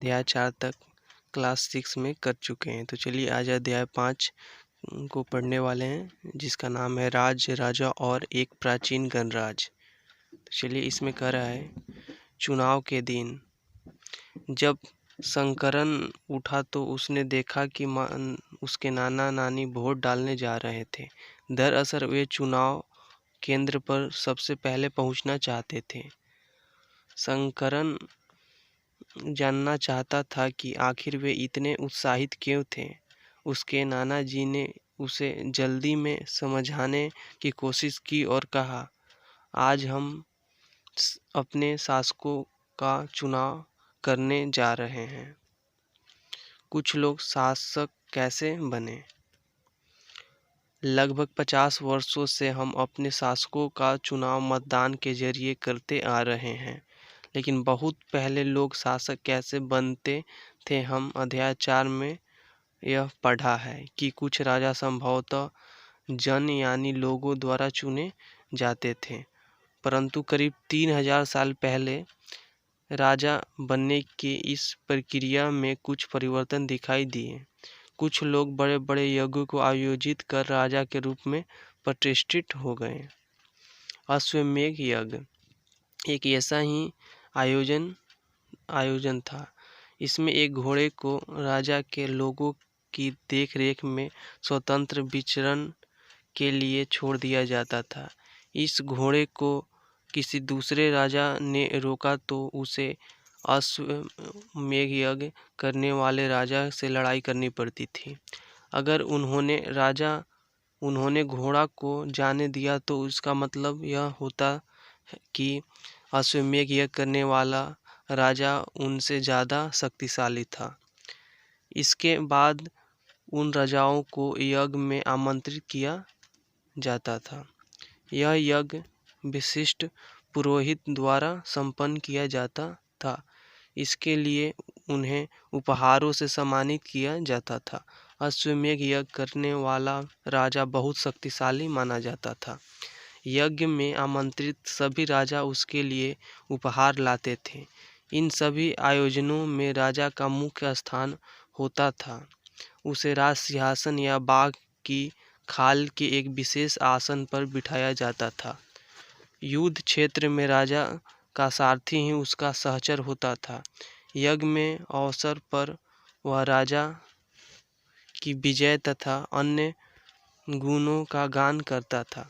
अध्याय 4 तक क्लास 6 में कर चुके हैं। तो चलिए आज अध्याय 5 को पढ़ने वाले हैं, जिसका नाम है राज्य, राजा और एक प्राचीन गणराज्य। तो चलिए इसमें कह रहा है, चुनाव के दिन जब शंकरन उठा तो उसने देखा कि उसके नाना नानी वोट डालने जा रहे थे। दरअसल वे चुनाव केंद्र पर सबसे पहले पहुंचना चाहते थे। शंकरन जानना चाहता था कि आखिर वे इतने उत्साहित क्यों थे। उसके नाना जी ने उसे जल्दी में समझाने की कोशिश की और कहा, आज हम अपने शासकों का चुनाव करने जा रहे हैं। कुछ लोग शासक कैसे बने? लगभग 50 वर्षों से हम अपने शासकों का चुनाव मतदान के जरिए करते आ रहे हैं, लेकिन बहुत पहले लोग शासक कैसे बनते थे। हम अध्याय 4 में यह पढ़ा है कि कुछ राजा संभवतः जन यानी लोगों द्वारा चुने जाते थे, परंतु करीब 3000 साल पहले राजा बनने की इस प्रक्रिया में कुछ परिवर्तन दिखाई दिए। कुछ लोग बड़े बड़े यज्ञों को आयोजित कर राजा के रूप में प्रतिष्ठित हो गए। अश्वमेध यज्ञ एक ऐसा ही आयोजन था। इसमें एक घोड़े को राजा के लोगों की देखरेख में स्वतंत्र विचरण के लिए छोड़ दिया जाता था। इस घोड़े को किसी दूसरे राजा ने रोका तो उसे अश्वमेध यज्ञ करने वाले राजा से लड़ाई करनी पड़ती थी। अगर उन्होंने घोड़ा को जाने दिया तो उसका मतलब यह होता कि अश्वमेध यज्ञ करने वाला राजा उनसे ज़्यादा शक्तिशाली था। इसके बाद उन राजाओं को यज्ञ में आमंत्रित किया जाता था। यह यज्ञ विशिष्ट पुरोहित द्वारा संपन्न किया जाता था। इसके लिए उन्हें उपहारों से सम्मानित किया जाता था। अश्वमेध यज्ञ करने वाला राजा बहुत शक्तिशाली माना जाता था। यज्ञ में आमंत्रित सभी राजा उसके लिए उपहार लाते थे। इन सभी आयोजनों में राजा का मुख्य स्थान होता था। उसे राज सिंहासन या बाघ की खाल के एक विशेष आसन पर बिठाया जाता था। युद्ध क्षेत्र में राजा का सारथी ही उसका सहचर होता था। यज्ञ में अवसर पर वह राजा की विजय तथा अन्य गुणों का गान करता था।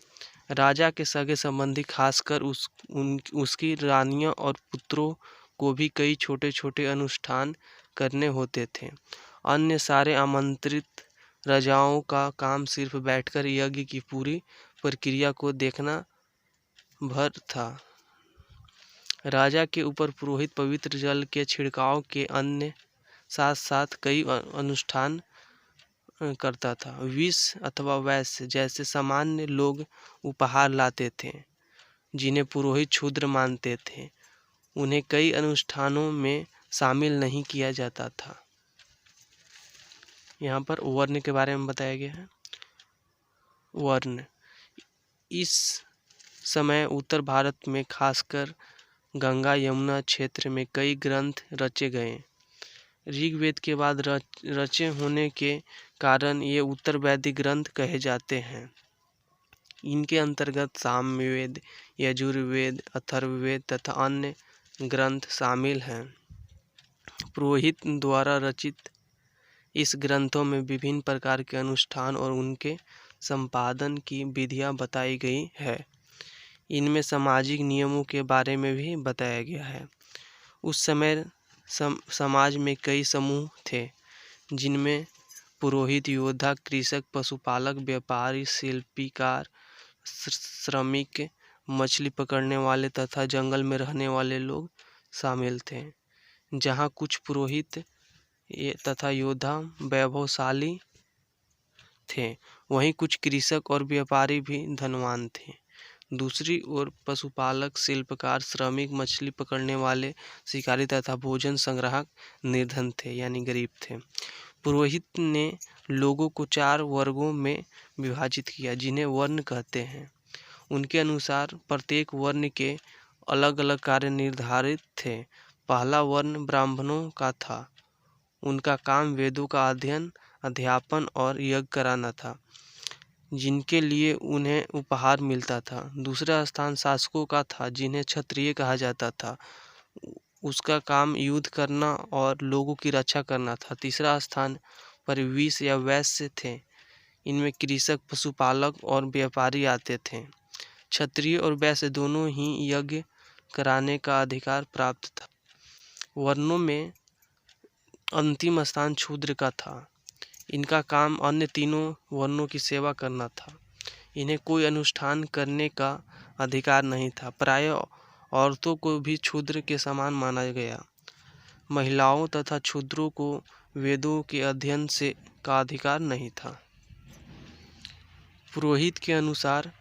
राजा के सगे संबंधी, खासकर उसकी रानियां और पुत्रों को भी कई छोटे छोटे अनुष्ठान करने होते थे। अन्य सारे आमंत्रित राजाओं का काम सिर्फ बैठकर यज्ञ की पूरी प्रक्रिया को देखना भर था। राजा के ऊपर पुरोहित पवित्र जल के छिड़काव के अन्य साथ साथ कई अनुष्ठान करता था। विष अथवा वैश्य जैसे सामान्य लोग उपहार लाते थे, जिन्हें पुरोहित क्षुद्र मानते थे। उन्हें कई अनुष्ठानों में शामिल नहीं किया जाता था। यहाँ पर वर्ण के बारे में बताया गया है। वर्ण इस समय उत्तर भारत में खासकर गंगा यमुना क्षेत्र में कई ग्रंथ रचे गए। ऋग्वेद के बाद रचे होने के कारण ये उत्तर वैदिक ग्रंथ कहे जाते हैं। इनके अंतर्गत सामवेद, यजुर्वेद, अथर्ववेद तथा अन्य ग्रंथ शामिल हैं। पुरोहित द्वारा रचित इस ग्रंथों में विभिन्न प्रकार के अनुष्ठान और उनके संपादन की विधियां बताई गई है। इनमें सामाजिक नियमों के बारे में भी बताया गया है। उस समय समाज में कई समूह थे, जिनमें पुरोहित, योद्धा, कृषक, पशुपालक, व्यापारी, शिल्पकार, श्रमिक, मछली पकड़ने वाले तथा जंगल में रहने वाले लोग शामिल थे। जहाँ कुछ पुरोहित तथा योद्धा वैभवशाली थे, वहीं कुछ कृषक और व्यापारी भी धनवान थे। दूसरी ओर पशुपालक, शिल्पकार, श्रमिक, मछली पकड़ने वाले, शिकारी तथा भोजन संग्राहक निर्धन थे यानी गरीब थे। पुरोहित ने लोगों को 4 वर्गों में विभाजित किया, जिन्हें वर्ण कहते हैं। उनके अनुसार प्रत्येक वर्ण के अलग अलग कार्य निर्धारित थे। पहला वर्ण ब्राह्मणों का था। उनका काम वेदों का अध्ययन, अध्यापन और यज्ञ कराना था, जिनके लिए उन्हें उपहार मिलता था। दूसरा स्थान शासकों का था, जिन्हें क्षत्रिय कहा जाता था। उसका काम युद्ध करना और लोगों की रक्षा करना था। तीसरा स्थान पर विष या वैश्य थे। इनमें कृषक, पशुपालक और व्यापारी आते थे। क्षत्रिय और वैश्य दोनों ही यज्ञ कराने का अधिकार प्राप्त था। वर्णों में अंतिम स्थान शूद्र का था। इनका काम अन्य तीनों वर्णों की सेवा करना था। इन्हें कोई अनुष्ठान करने का अधिकार नहीं था। प्रायः औरतों को भी शूद्र के समान माना गया। महिलाओं तथा शूद्रों को वेदों के अध्ययन से का अधिकार नहीं था। पुरोहित के अनुसार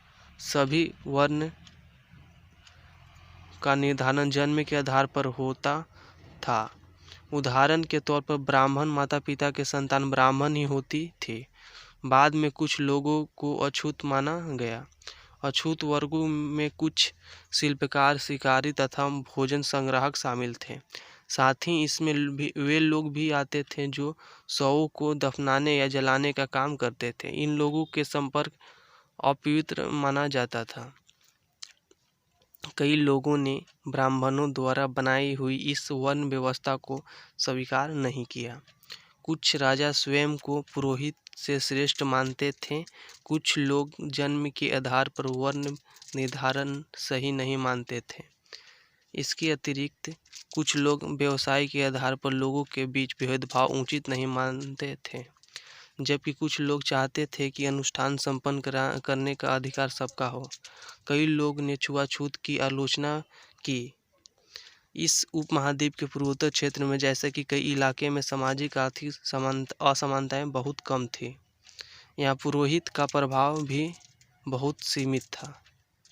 सभी वर्ण का निर्धारण जन्म के आधार पर होता था। उदाहरण के तौर पर ब्राह्मण माता पिता के संतान ब्राह्मण ही होती थी। बाद में कुछ लोगों को अछूत माना गया। अछूत वर्गों में कुछ शिल्पकार, शिकारी तथा भोजन संग्राहक शामिल थे। साथ ही इसमें वे लोग भी आते थे जो शवों को दफनाने या जलाने का काम करते थे। इन लोगों के संपर्क अपवित्र माना जाता था। कई लोगों ने ब्राह्मणों द्वारा बनाई हुई इस वर्ण व्यवस्था को स्वीकार नहीं किया। कुछ राजा स्वयं को पुरोहित से श्रेष्ठ मानते थे। कुछ लोग जन्म के आधार पर वर्ण निर्धारण सही नहीं मानते थे। इसके अतिरिक्त कुछ लोग व्यवसाय के आधार पर लोगों के बीच भेदभाव उचित नहीं मानते थे, जबकि कुछ लोग चाहते थे कि अनुष्ठान संपन्न करने का अधिकार सबका हो। कई लोग ने छुआछूत की आलोचना की। इस उपमहाद्वीप के पूर्वोत्तर क्षेत्र में जैसे कि कई इलाके में सामाजिक आर्थिक असमानताएं बहुत कम थी। यहाँ पुरोहित का प्रभाव भी बहुत सीमित था।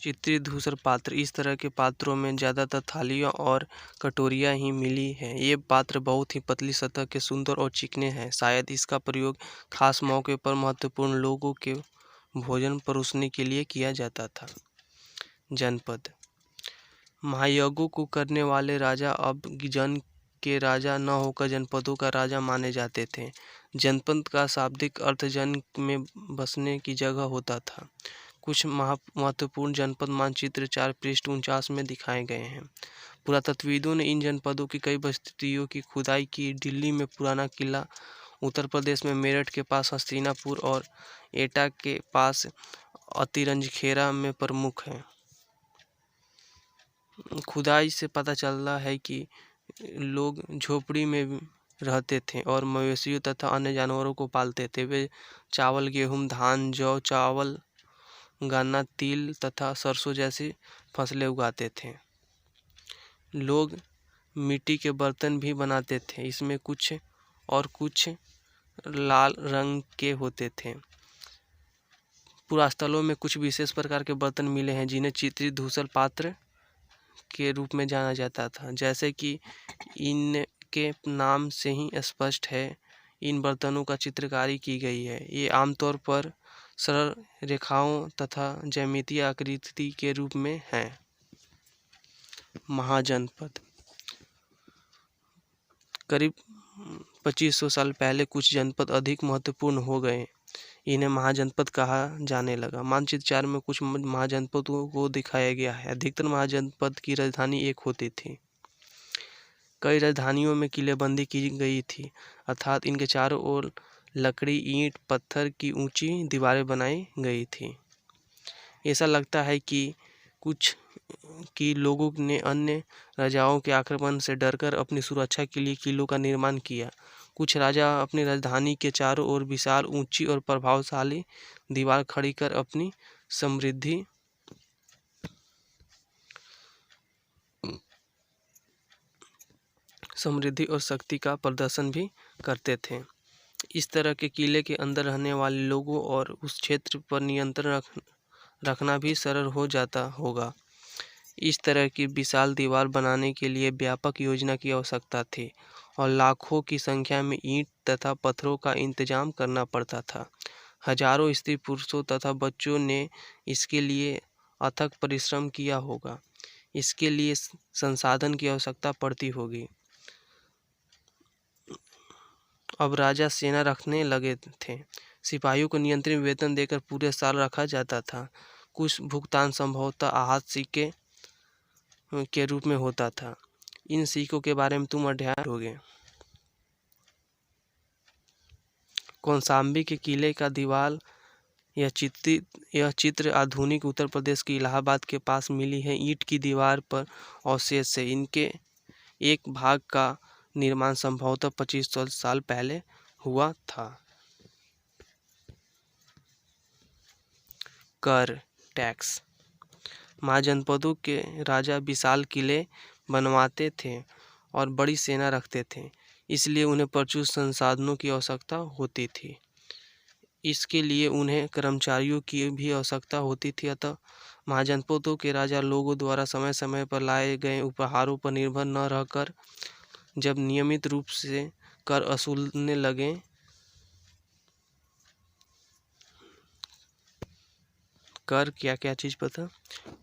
चित्रित धूसर पात्र। इस तरह के पात्रों में ज़्यादातर थालियाँ और कटोरियाँ ही मिली हैं। ये पात्र बहुत ही पतली सतह के, सुंदर और चिकने हैं। शायद इसका प्रयोग खास मौके पर महत्वपूर्ण लोगों के भोजन परोसने के लिए किया जाता था। जनपद। महायज्ञों को करने वाले राजा अब जन के राजा न होकर जनपदों का राजा माने जाते थे। जनपद का शाब्दिक अर्थ जन में बसने की जगह होता था। कुछ महत्वपूर्ण जनपद मानचित्र 4 पृष्ठ 49 में दिखाए गए हैं। पुरातत्वविदों ने इन जनपदों की कई बस्तियों की खुदाई की। दिल्ली में पुराना किला, उत्तर प्रदेश में मेरठ के पास हस्तिनापुर और एटा के पास अतिरंजखेड़ा में प्रमुख हैं। खुदाई से पता चलता है कि लोग झोपड़ी में रहते थे और मवेशियों तथा अन्य जानवरों को पालते थे। वे चावल, गेहूं, धान, जौ, चावल, गन्ना, तिल तथा सरसों जैसी फसलें उगाते थे। लोग मिट्टी के बर्तन भी बनाते थे। इसमें कुछ लाल रंग के होते थे। पुरास्थलों में कुछ विशेष प्रकार के बर्तन मिले हैं जिन्हें चित्रित धूसर पात्र के रूप में जाना जाता था। जैसे कि इनके नाम से ही स्पष्ट है, इन बर्तनों का चित्रकारी की गई है। ये आमतौर पर सरल रेखाओं तथा ज्यामितीय आकृति के रूप में हैं। महाजनपद। करीब 2500 साल पहले कुछ जनपद अधिक महत्वपूर्ण हो गए। इन्हें महाजनपद कहा जाने लगा। मानचित्र 4 में कुछ महाजनपदों को दिखाया गया है। अधिकतर महाजनपद की राजधानी एक होती थी। कई राजधानियों में किलेबंदी की गई थी, अर्थात इनके चारों ओर लकड़ी, ईंट, पत्थर की ऊंची दीवारें बनाई गई थी। ऐसा लगता है कि लोगों ने अन्य राजाओं के आक्रमण से डरकर अपनी सुरक्षा के लिए किलों का निर्माण किया। कुछ राजा अपनी राजधानी के चारों ओर विशाल, ऊंची और प्रभावशाली दीवार खड़ी कर अपनी समृद्धि और शक्ति का प्रदर्शन भी करते थे। इस तरह के किले के अंदर रहने वाले लोगों और उस क्षेत्र पर नियंत्रण रखना भी सरल हो जाता होगा। इस तरह की विशाल दीवार बनाने के लिए व्यापक योजना की आवश्यकता थी और लाखों की संख्या में ईंट तथा पत्थरों का इंतजाम करना पड़ता था। हजारों स्त्री पुरुषों तथा बच्चों ने इसके लिए अथक परिश्रम किया होगा। इसके लिए संसाधन की आवश्यकता पड़ती होगी। अब राजा सेना रखने लगे थे। सिपाहियों को नियंत्रण वेतन देकर पूरे साल रखा जाता था। कुछ भुगतान संभवतः आहत सिक्के के रूप में होता था। इन सिक्कों के बारे में तुम अध्ययन करोगे। कौशाम्बी के किले का दीवार यह चित्र आधुनिक उत्तर प्रदेश के इलाहाबाद के पास मिली है। ईंट की दीवार पर अवशेष है। इनके एक भाग का निर्माण संभवतः 2500 साल पहले हुआ था। कर टैक्स। महाजनपदों के राजा विशाल किले बनवाते थे और बड़ी सेना रखते थे, इसलिए उन्हें प्रचुर संसाधनों की आवश्यकता होती थी। इसके लिए उन्हें कर्मचारियों की भी आवश्यकता होती थी। अतः महाजनपदों के राजा लोगों द्वारा समय समय पर लाए गए उपहारों पर निर्भर न रहकर जब नियमित रूप से कर वसूलने लगे, कर क्या चीज़ पता?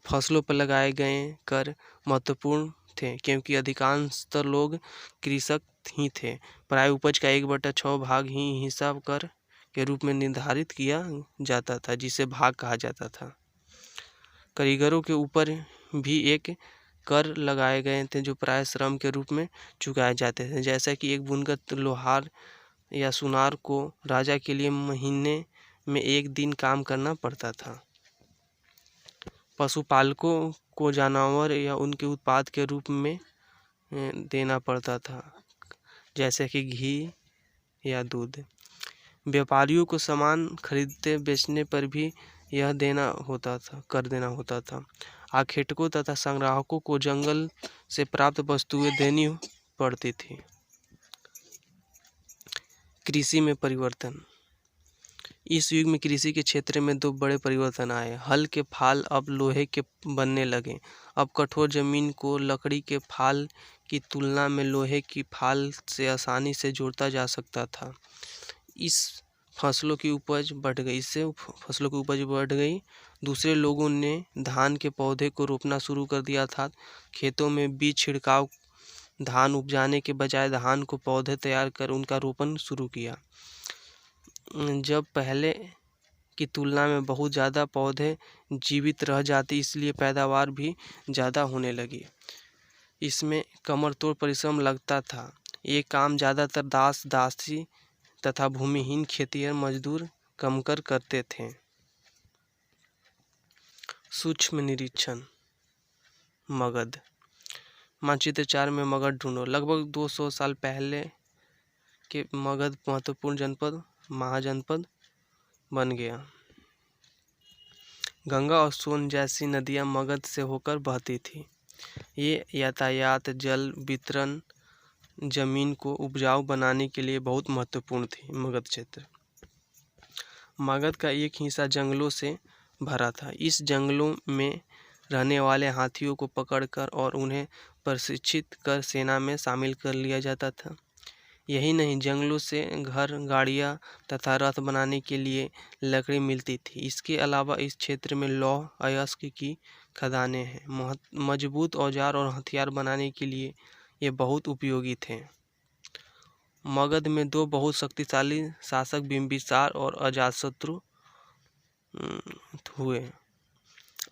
फसलों पर लगाए गए कर महत्वपूर्ण थे, क्योंकि अधिकांशतः लोग कृषक ही थे। प्राय उपज का 1/6 भाग ही हिस्सा कर के रूप में निर्धारित किया जाता था, जिसे भाग कहा जाता था। कारीगरों के ऊपर भी एक कर लगाए गए थे, जो प्राय श्रम के रूप में चुकाए जाते थे। जैसा कि एक बुनकर लोहार या सुनार को राजा के लिए महीने में 1 दिन काम करना पड़ता था। पशुपालकों को जानवर या उनके उत्पाद के रूप में देना पड़ता था, जैसे कि घी या दूध। व्यापारियों को सामान खरीदते बेचने पर भी यह कर देना होता था। आखेटकों तथा संग्राहकों को जंगल से प्राप्त वस्तुएं देनी पड़ती थी। कृषि में परिवर्तन। इस युग में कृषि के क्षेत्र में 2 बड़े परिवर्तन आए। हल के फाल अब लोहे के बनने लगे। अब कठोर जमीन को लकड़ी के फाल की तुलना में लोहे की फाल से आसानी से जोड़ा जा सकता था। इससे फसलों की उपज बढ़ गई। दूसरे लोगों ने धान के पौधे को रोपना शुरू कर दिया था। खेतों में बीज छिड़काव धान उपजाने के बजाय धान को पौधे तैयार कर उनका रोपण शुरू किया। जब पहले की तुलना में बहुत ज़्यादा पौधे जीवित रह जाते, इसलिए पैदावार भी ज़्यादा होने लगी। इसमें कमर तोड़ परिश्रम लगता था। ये काम ज़्यादातर दासी तथा भूमिहीन खेतिहर मजदूर कमकर करते थे। सूक्ष्म निरीक्षण। मगध। मानचित्र 4 में मगध ढूंढो। लगभग 200 साल पहले के मगध महत्वपूर्ण महाजनपद बन गया। गंगा और सोन जैसी नदियां मगध से होकर बहती थी। ये यातायात, जल वितरण, जमीन को उपजाऊ बनाने के लिए बहुत महत्वपूर्ण थी। मगध क्षेत्र। मगध का एक हिस्सा जंगलों से भरा था। इस जंगलों में रहने वाले हाथियों को पकड़कर और उन्हें प्रशिक्षित कर सेना में शामिल कर लिया जाता था। यही नहीं, जंगलों से घर, गाड़ियाँ तथा रथ बनाने के लिए लकड़ी मिलती थी। इसके अलावा इस क्षेत्र में लौह अयस्क की खदानें हैं। मजबूत औजार और हथियार बनाने के लिए ये बहुत उपयोगी थे। मगध में 2 बहुत शक्तिशाली शासक बिंबिसार और अजातशत्रु हुए।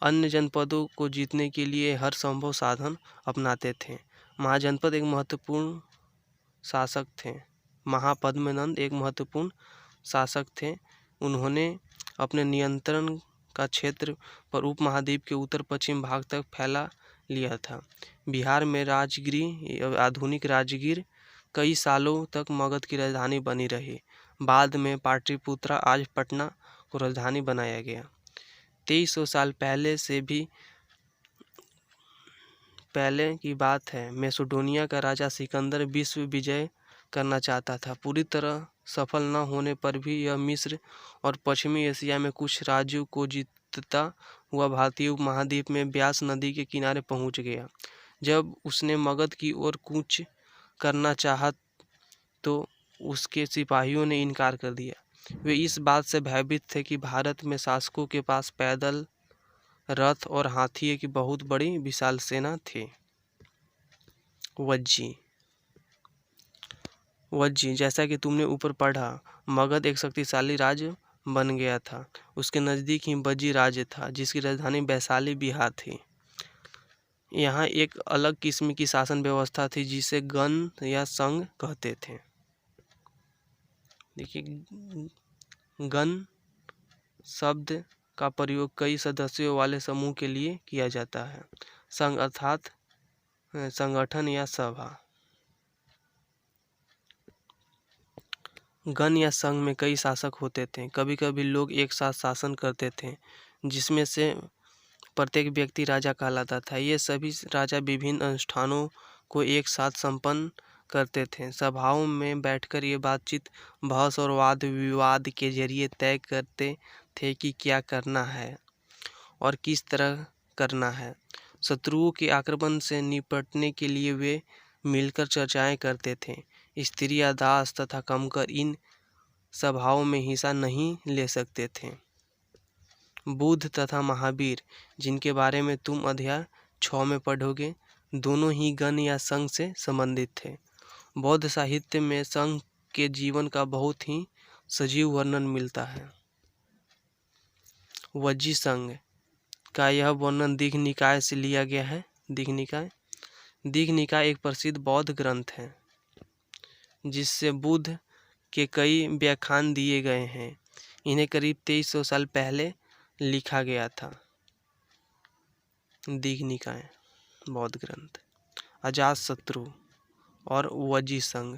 अन्य जनपदों को जीतने के लिए हर संभव साधन अपनाते थे। महाजनपद एक महत्वपूर्ण शासक थे। महापद्मनंद एक महत्वपूर्ण शासक थे। उन्होंने अपने नियंत्रण का क्षेत्र पर उपमहाद्वीप के उत्तर पश्चिम भाग तक फैला लिया था। बिहार में राजगीर, आधुनिक राजगीर, कई सालों तक मगध की राजधानी बनी रही। बाद में पाटलिपुत्र, आज पटना, को राजधानी बनाया गया। 2300 साल पहले से भी पहले की बात है। मैसेडोनिया का राजा सिकंदर विश्व विजय करना चाहता था। पूरी तरह सफल न होने पर भी यह मिस्र और पश्चिमी एशिया में कुछ राज्यों को जीतता हुआ भारतीय उपमहाद्वीप में ब्यास नदी के किनारे पहुंच गया। जब उसने मगध की ओर कूच करना चाहा तो उसके सिपाहियों ने इनकार कर दिया। वे इस बात से भयभीत थे कि भारत में शासकों के पास पैदल रथ और हाथी की बहुत बड़ी विशाल सेना थी। वज्जी वज्जी जैसा कि तुमने ऊपर पढ़ा, मगध एक शक्तिशाली राज्य बन गया था। उसके नज़दीक ही वज्जी राज्य था जिसकी राजधानी वैशाली बिहार थी। यहाँ एक अलग किस्म की शासन व्यवस्था थी जिसे गण या संघ कहते थे। देखिए, गण शब्द का प्रयोग कई सदस्यों वाले समूह के लिए किया जाता है। संघ अर्थात संगठन या सभा। गण या संघ में कई शासक होते थे। कभी कभी लोग एक साथ शासन करते थे जिसमें से प्रत्येक व्यक्ति राजा कहलाता था। ये सभी राजा विभिन्न अनुष्ठानों को एक साथ संपन्न करते थे। सभाओं में बैठकर ये बातचीत, बहस और वाद विवाद के जरिए तय करते थे कि क्या करना है और किस तरह करना है। शत्रुओं के आक्रमण से निपटने के लिए वे मिलकर चर्चाएं करते थे। स्त्री या दास तथा कामकर इन सभाओं में हिस्सा नहीं ले सकते थे। बुद्ध तथा महावीर, जिनके बारे में तुम अध्याय 6 में पढ़ोगे, दोनों ही गण या संघ से संबंधित थे। बौद्ध साहित्य में संघ के जीवन का बहुत ही सजीव वर्णन मिलता है। वज्जी संघ का यह वर्णन दीघ निकाय से लिया गया है। दीघ निकाय एक प्रसिद्ध बौद्ध ग्रंथ है जिससे बुद्ध के कई व्याख्यान दिए गए हैं। इन्हें करीब 2300 साल पहले लिखा गया था। दीघ निकाय बौद्ध ग्रंथ। अजातशत्रु और वज्जी संघ।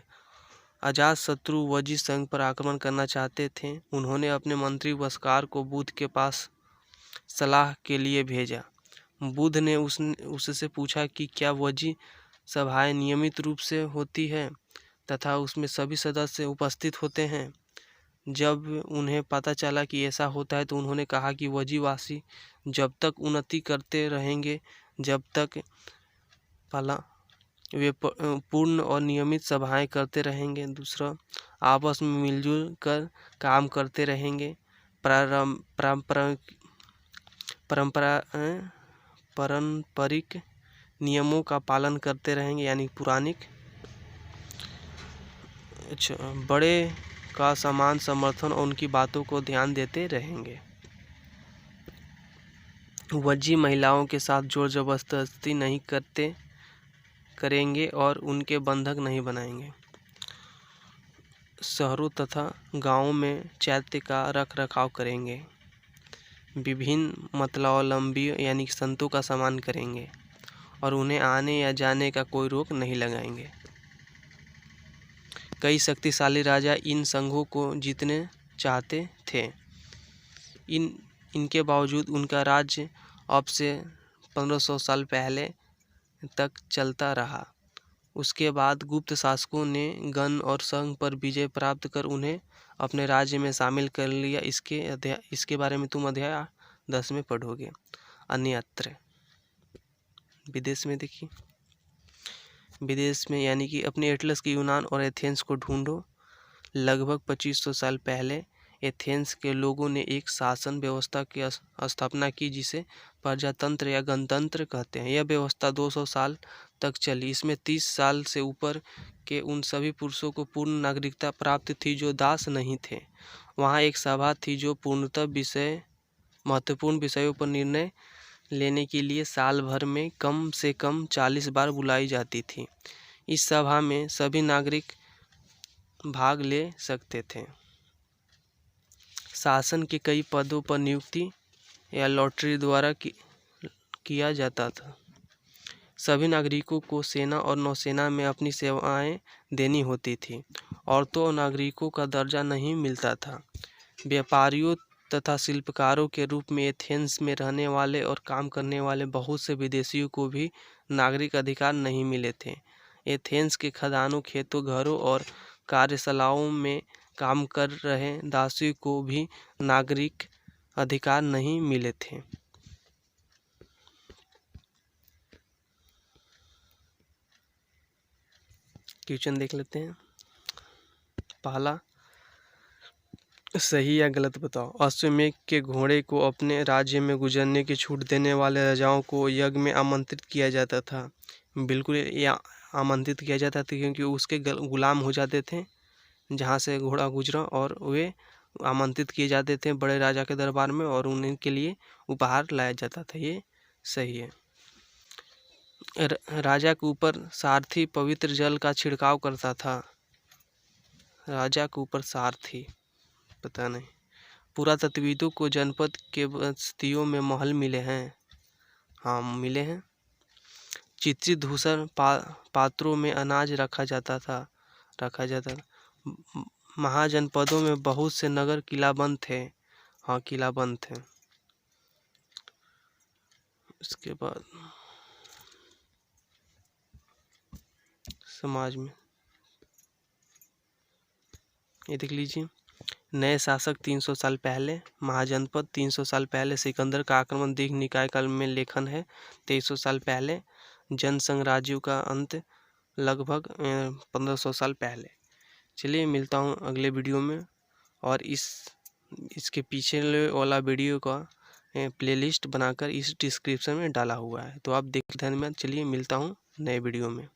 अजातशत्रु वज्जी संघ पर आक्रमण करना चाहते थे। उन्होंने अपने मंत्री वस्कार को बुद्ध के पास सलाह के लिए भेजा। बुद्ध ने उससे पूछा कि क्या वज्जी सभाएं नियमित रूप से होती है तथा उसमें सभी सदस्य उपस्थित होते हैं। जब उन्हें पता चला कि ऐसा होता है तो उन्होंने कहा कि वज्जीवासी जब तक उन्नति करते रहेंगे, जब तक वे पूर्ण और नियमित सभाएं करते रहेंगे। दूसरा, आपस में मिलजुल कर काम करते रहेंगे। पारंपरिक नियमों का पालन करते रहेंगे, यानी बड़े का समान समर्थन और उनकी बातों को ध्यान देते रहेंगे। वज्जी महिलाओं के साथ जोर जबरदस्ती नहीं करेंगे और उनके बंधक नहीं बनाएंगे। शहरों तथा गांवों में चैत्य का रख रखाव करेंगे। विभिन्न मतवावलंबियों यानी संतों का सम्मान करेंगे और उन्हें आने या जाने का कोई रोक नहीं लगाएंगे। कई शक्तिशाली राजा इन संघों को जीतने चाहते थे। इनके बावजूद उनका राज्य अब से 1500 साल पहले तक चलता रहा। उसके बाद गुप्त शासकों ने गण और संघ पर विजय प्राप्त कर उन्हें अपने राज्य में शामिल कर लिया। इसके बारे में तुम अध्याय 10 में पढ़ोगे। अन्यत्र विदेश में, देखिए विदेश में यानी कि अपने एटलस की यूनान और एथेंस को ढूंढो। लगभग 2500 साल पहले एथेंस के लोगों ने एक शासन व्यवस्था की स्थापना की जिसे प्रजातंत्र या गणतंत्र कहते हैं। यह व्यवस्था 200 साल तक चली। इसमें 30 साल से ऊपर के उन सभी पुरुषों को पूर्ण नागरिकता प्राप्त थी जो दास नहीं थे। वहाँ एक सभा थी जो पूर्णतः महत्वपूर्ण विषयों पर निर्णय लेने के लिए साल भर में कम से कम 40 बार बुलाई जाती थी। इस सभा में सभी नागरिक भाग ले सकते थे। शासन के कई पदों पर नियुक्ति या लॉटरी द्वारा किया जाता था। सभी नागरिकों को सेना और नौसेना में अपनी सेवाएं देनी होती थी। औरतों और नागरिकों का दर्जा नहीं मिलता था। व्यापारियों तथा शिल्पकारों के रूप में एथेंस में रहने वाले और काम करने वाले बहुत से विदेशियों को भी नागरिक अधिकार नहीं मिले थे। एथेंस के खदानों, खेतों, घरों और कार्यशालाओं में काम कर रहे दासियों को भी नागरिक अधिकार नहीं मिले थे। क्वेश्चन देख लेते हैं। पहला, सही या गलत बताओ। अश्वमेध के घोड़े को अपने राज्य में गुजरने की छूट देने वाले राजाओं को यज्ञ में आमंत्रित किया जाता था। बिल्कुल ये आमंत्रित किया जाता था क्योंकि उसके गुलाम हो जाते थे जहाँ से घोड़ा गुजरा, और वे आमंत्रित किए जाते थे बड़े राजा के दरबार में और उन्हीं के लिए उपहार लाया जाता था। ये सही है। राजा के ऊपर सारथी पवित्र जल का छिड़काव करता था। राजा के ऊपर सारथी, पता नहीं। पुरातत्वविदों को जनपद के बस्तियों में महल मिले हैं। हाँ, मिले हैं। चित्रित धूसर पात्रों में अनाज रखा जाता था। महाजनपदों में बहुत से नगर किलाबंद थे। हाँ, किलाबंद थे। इसके बाद समाज में ये देख लीजिए, नए शासक 300 साल पहले, महाजनपद 300 साल पहले, सिकंदर का आक्रमण दीर्घ निकाय काल में लेखन है 2300 साल पहले, जनसंघ राज्यों का अंत लगभग 1500 साल पहले। चलिए मिलता हूँ अगले वीडियो में, और इसके पीछे वाला वीडियो का प्लेलिस्ट बनाकर इस डिस्क्रिप्शन में डाला हुआ है, तो आप देख। धन्यवाद। चलिए मिलता हूँ नए वीडियो में।